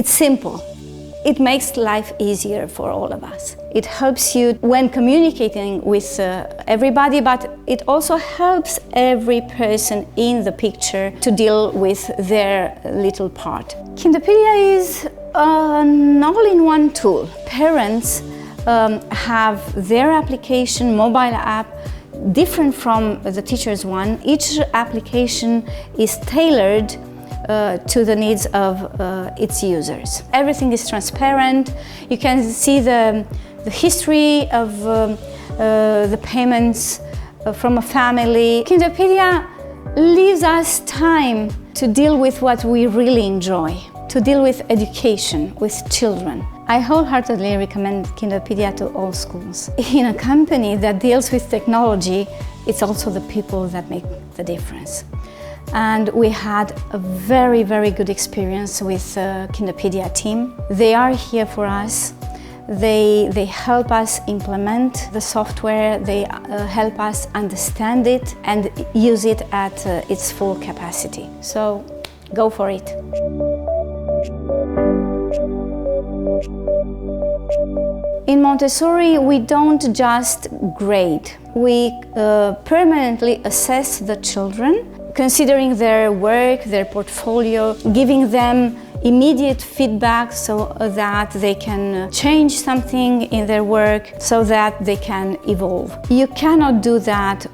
It's simple. It makes life easier for all of us. It helps you when communicating with everybody, but it also helps every person in the picture to deal with their little part. Kinderpedia is an all-in-one tool. Parents have their application, mobile app, different from the teacher's one. Each application is tailored to the needs of its users. Everything is transparent. You can see the history of the payments from a family. Kinderpedia leaves us time to deal with what we really enjoy, to deal with education, with children. I wholeheartedly recommend Kinderpedia to all schools. In a company that deals with technology, it's also the people that make the difference. And we had a very, very good experience with the Kinderpedia team. They are here for us. They help us implement the software. They help us understand it and use it at its full capacity. So go for it. In Montessori, we don't just grade. We permanently assess the children, considering their work, their portfolio, giving them immediate feedback so that they can change something in their work, so that they can evolve. You cannot do that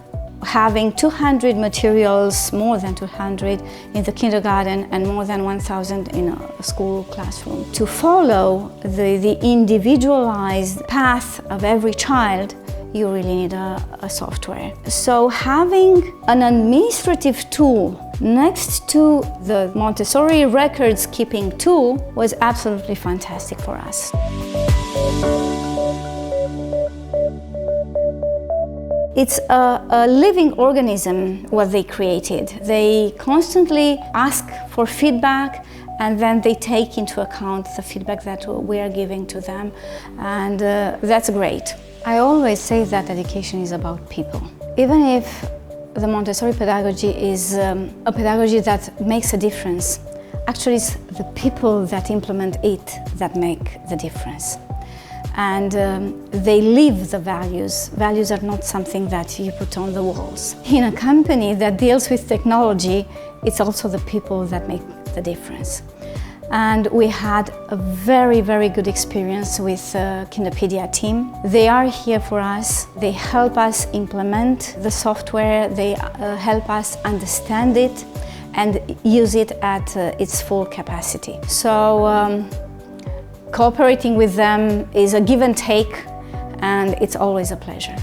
having 200 materials, more than 200 in the kindergarten and more than 1,000 in a school classroom. To follow the individualized path of every child, you really need a software. So having an administrative tool next to the Montessori records keeping tool was absolutely fantastic for us. It's a living organism, what they created. They constantly ask for feedback, and then they take into account the feedback that we are giving to them, and that's great. I always say that education is about people. Even if the Montessori pedagogy is a pedagogy that makes a difference, actually it's the people that implement it that make the difference. And they live the values. Values are not something that you put on the walls. In a company that deals with technology, it's also the people that make the difference. And we had a very, very good experience with the Kinderpedia team. They are here for us. They help us implement the software. They help us understand it and use it at its full capacity. So cooperating with them is a give and take, and it's always a pleasure.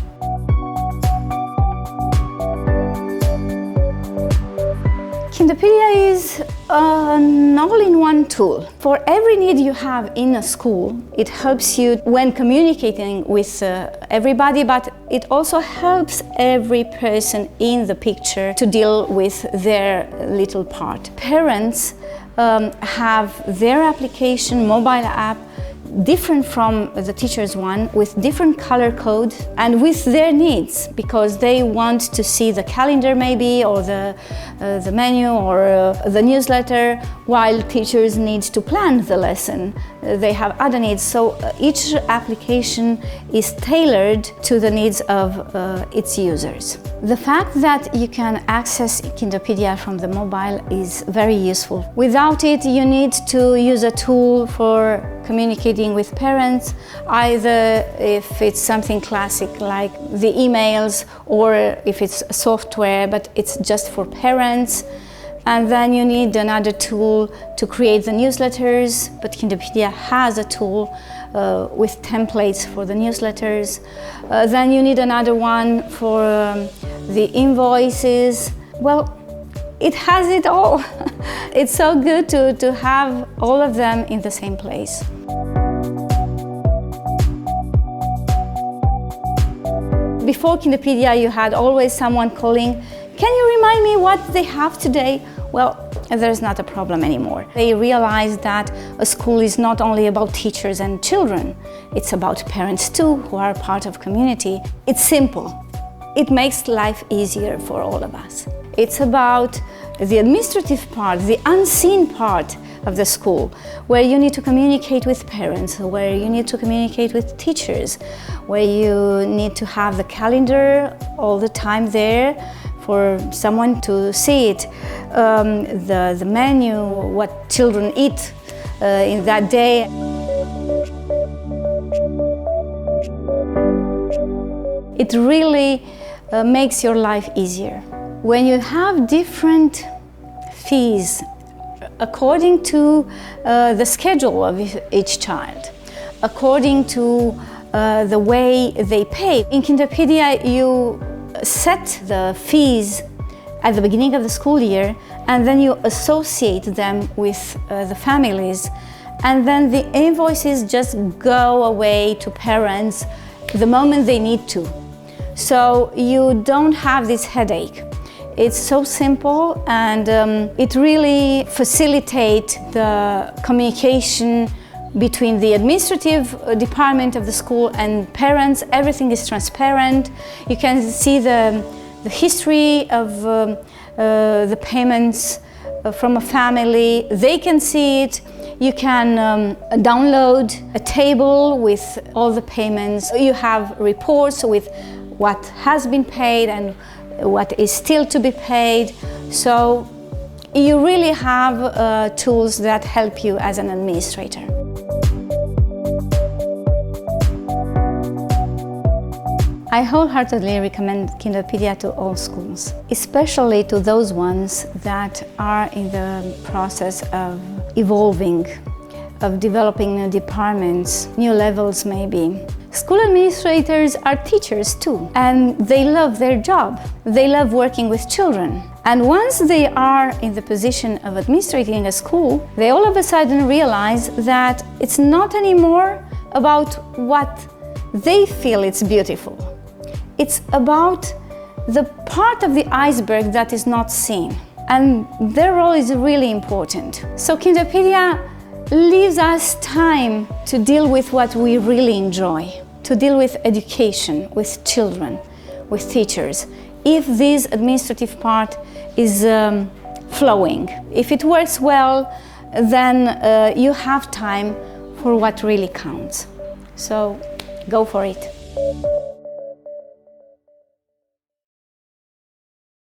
Kinderpedia is an all-in-one tool. For every need you have in a school, it helps you when communicating with everybody, but it also helps every person in the picture to deal with their little part. Parents have their application, mobile app, different from the teacher's one, with different color code and with their needs, because they want to see the calendar maybe, or the menu, or the newsletter, while teachers need to plan the lesson. They have other needs, so each application is tailored to the needs of its users. The fact that you can access Kinderpedia from the mobile is very useful. Without it, you need to use a tool for communicating with parents, either if it's something classic like the emails, or if it's software but it's just for parents. And then you need another tool to create the newsletters, but Kinderpedia has a tool with templates for the newsletters. Then you need another one for the invoices. Well, it has it all. It's so good to have all of them in the same place. Before Kinderpedia, you had always someone calling, "Can you remind me what they have today?" Well, there's not a problem anymore. They realized that a school is not only about teachers and children, it's about parents too, who are part of community. It's simple. It makes life easier for all of us. It's about the administrative part, the unseen part, of the school, where you need to communicate with parents, where you need to communicate with teachers, where you need to have the calendar all the time there for someone to see it, the menu, what children eat in that day. It really makes your life easier. When you have different fees according to the schedule of each child, according to the way they pay. In Kinderpedia, you set the fees at the beginning of the school year, and then you associate them with the families, and then the invoices just go away to parents the moment they need to. So you don't have this headache. It's so simple, and it really facilitates the communication between the administrative department of the school and parents. Everything is transparent. You can see the history of the payments from a family. They can see it. You can download a table with all the payments. You have reports with what has been paid and what is still to be paid. So you really have tools that help you as an administrator. I wholeheartedly recommend Kinderpedia to all schools, especially to those ones that are in the process of evolving, of developing new departments, new levels maybe. School administrators are teachers too, and they love their job. They love working with children. And once they are in the position of administrating a school, they all of a sudden realize that it's not anymore about what they feel it's beautiful. It's about the part of the iceberg that is not seen. And their role is really important. So Kinderpedia leaves us time to deal with what we really enjoy, to deal with education, with children, with teachers. If this administrative part is flowing, if it works well, then you have time for what really counts. So go for it.